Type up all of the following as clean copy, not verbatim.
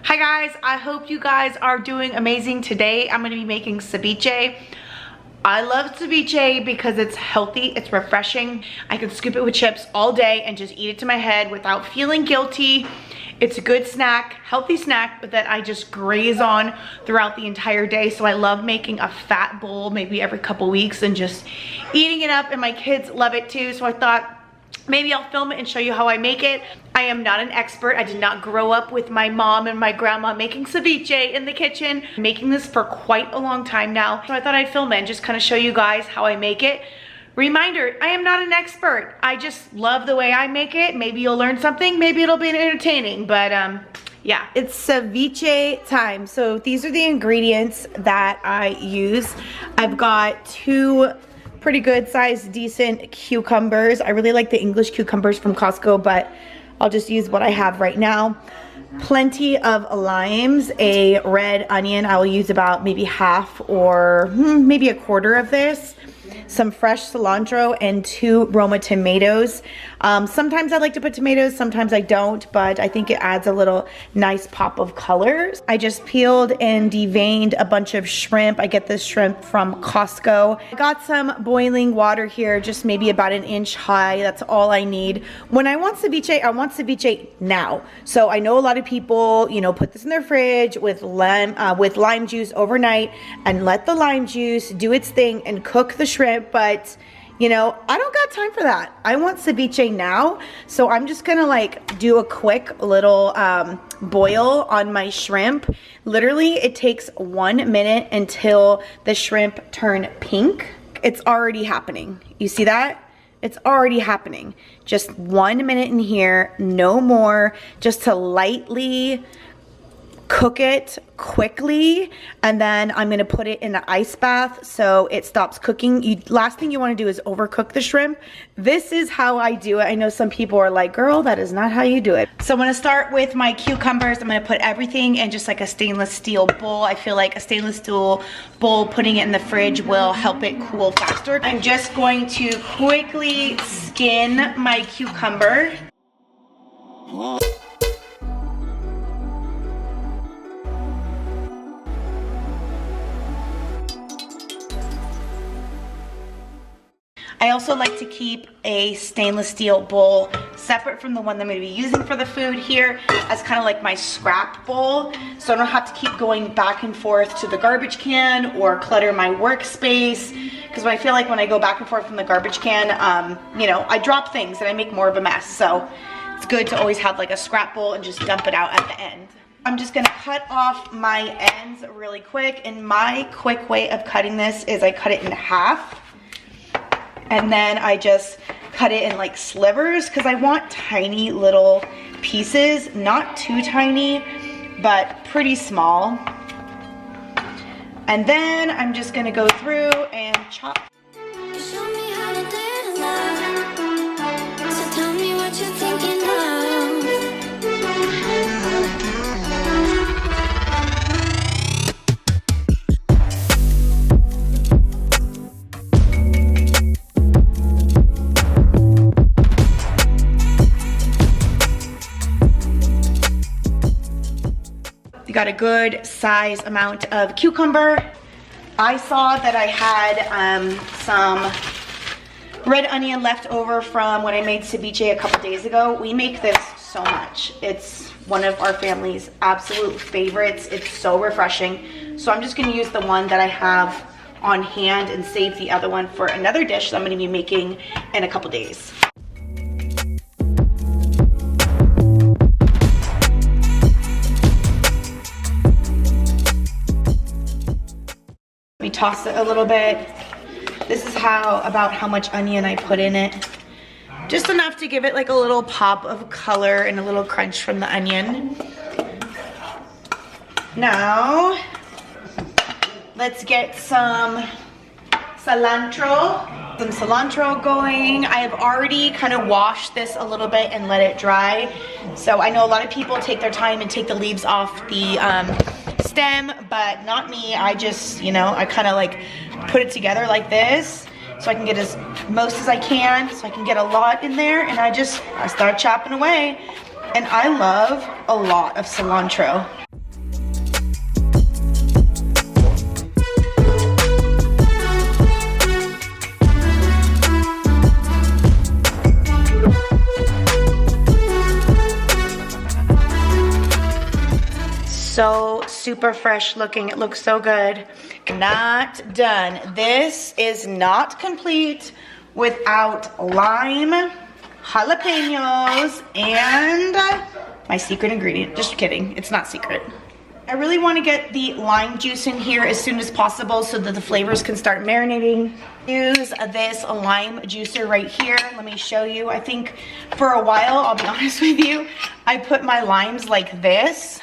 Hi guys, I hope you guys are doing amazing. Today I'm going to be making ceviche. I love ceviche because it's healthy, it's refreshing. I can scoop it with chips all day and just eat it to my head without feeling guilty. It's a good snack, healthy snack, but that I just graze on throughout the entire day. So I love making a fat bowl maybe every couple weeks and just eating it up, and my kids love it too. So I thought maybe I'll film it and show you how I make it. I am not an expert. I did not grow up with my mom and my grandma making ceviche in the kitchen. I'm making this for quite a long time now. So I thought I'd film it and just kind of show you guys how I make it. Reminder, I am not an expert. I just love the way I make it. Maybe you'll learn something. Maybe it'll be entertaining, but yeah. It's ceviche time. So these are the ingredients that I use. I've got 2 pretty good sized, decent cucumbers. I really like the English cucumbers from Costco, but I'll just use what I have right now. Plenty of limes, a red onion. I will use about maybe half or maybe a quarter of this. Some fresh cilantro and 2 Roma tomatoes. Sometimes I like to put tomatoes, sometimes I don't, but I think it adds a little nice pop of colors. I just peeled and deveined a bunch of shrimp. I get this shrimp from Costco. I got some boiling water here, just maybe about 1 inch high. That's all I need. When I want ceviche now. So I know a lot of people, you know, put this in their fridge with lime juice overnight and let the lime juice do its thing and cook the shrimp, but you know, I don't got time for that. I want ceviche now, so I'm just gonna like do a quick little boil on my shrimp. Literally, it takes 1 minute until the shrimp turn pink. It's already happening. You see that? It's already happening. Just 1 minute in here, no more, just to lightly cook it quickly, and then I'm gonna put it in the ice bath so it stops cooking. Last thing you wanna do is overcook the shrimp. This is how I do it. I know some people are like, girl, that is not how you do it. So I'm gonna start with my cucumbers. I'm gonna put everything in just like a stainless steel bowl. I feel like a stainless steel bowl, putting it in the fridge will help it cool faster. I'm just going to quickly skin my cucumber. I also like to keep a stainless steel bowl separate from the one that I'm going to be using for the food here as kind of like my scrap bowl, so I don't have to keep going back and forth to the garbage can or clutter my workspace, because I feel like when I go back and forth from the garbage can, you know, I drop things and I make more of a mess. So it's good to always have like a scrap bowl and just dump it out at the end. I'm just gonna cut off my ends really quick, and my quick way of cutting this is I cut it in half. And then I just cut it in like slivers because I want tiny little pieces, not too tiny, but pretty small. And then I'm just gonna go through and chop. You showed me how to ditl, so tell me what you're thinking of. You got a good size amount of cucumber. I saw that I had some red onion left over from when I made ceviche a couple days ago. We make this so much. It's one of our family's absolute favorites. It's so refreshing. So I'm just gonna use the one that I have on hand and save the other one for another dish that I'm gonna be making in a couple days. Toss it a little bit. This is about how much onion I put in it. Just enough to give it like a little pop of color and a little crunch from the onion. Now, let's get some cilantro. Some cilantro going. I have already kind of washed this a little bit and let it dry. So I know a lot of people take their time and take the leaves off the stem, but not me. I just, you know, I kind of like put it together like this so I can get as most as I can, so I can get a lot in there, and I start chopping away. And I love a lot of cilantro. so super fresh looking. It looks so good. Not done. This is not complete without lime, jalapenos, and my secret ingredient. Just kidding, it's not secret. I really want to get the lime juice in here as soon as possible so that the flavors can start marinating. Use this lime juicer right here. Let me show you. I think for a while, I'll be honest with you, I put my limes like this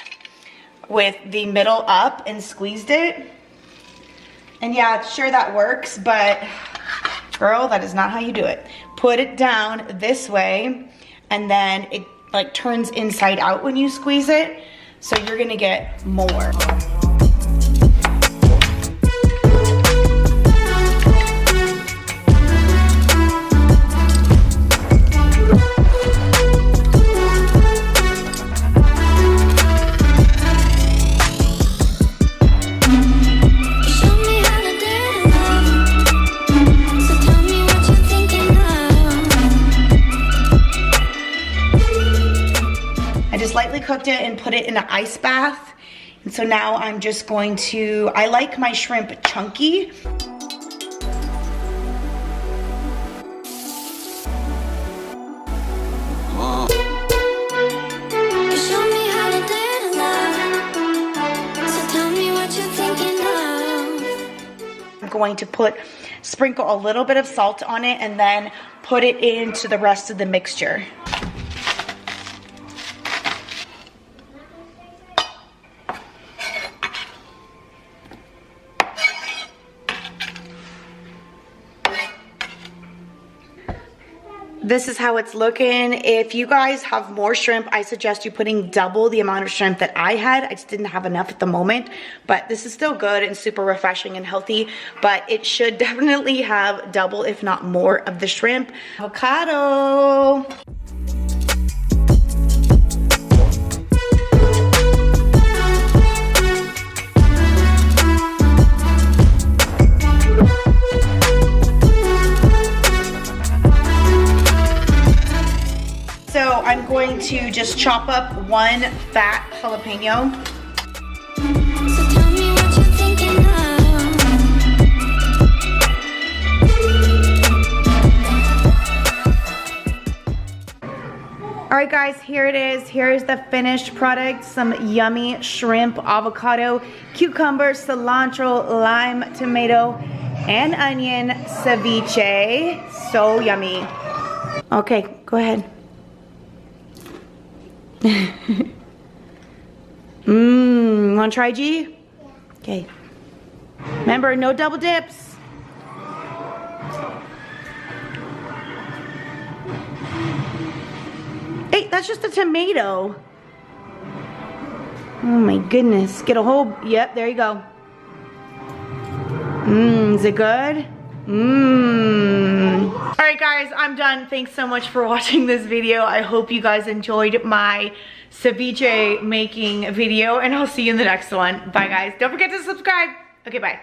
with the middle up and squeezed it. And yeah, sure that works, but girl, that is not how you do it. Put it down this way and then it like turns inside out when you squeeze it. So you're gonna get more. Lightly cooked it and put it in an ice bath. And so now I'm just going to, I like my shrimp chunky. I'm going to sprinkle a little bit of salt on it and then put it into the rest of the mixture. This is how it's looking. If you guys have more shrimp, I suggest you putting double the amount of shrimp that I had. I just didn't have enough at the moment, but this is still good and super refreshing and healthy, but it should definitely have double, if not more, of the shrimp. Avocado. So I'm going to just chop up one fat jalapeno. So tell me what you're thinking All right guys, here it is. Here is the finished product. Some yummy shrimp, avocado, cucumber, cilantro, lime, tomato, and onion ceviche. So yummy. Okay, go ahead. Wanna try, G? Okay. Remember, no double dips. Hey, that's just a tomato. Oh my goodness. Get a whole, yep, there you go. Is it good? Alright guys, I'm done. Thanks so much for watching this video. I hope you guys enjoyed my ceviche making video, and I'll see you in the next one. Bye guys. Don't forget to subscribe. Okay, bye.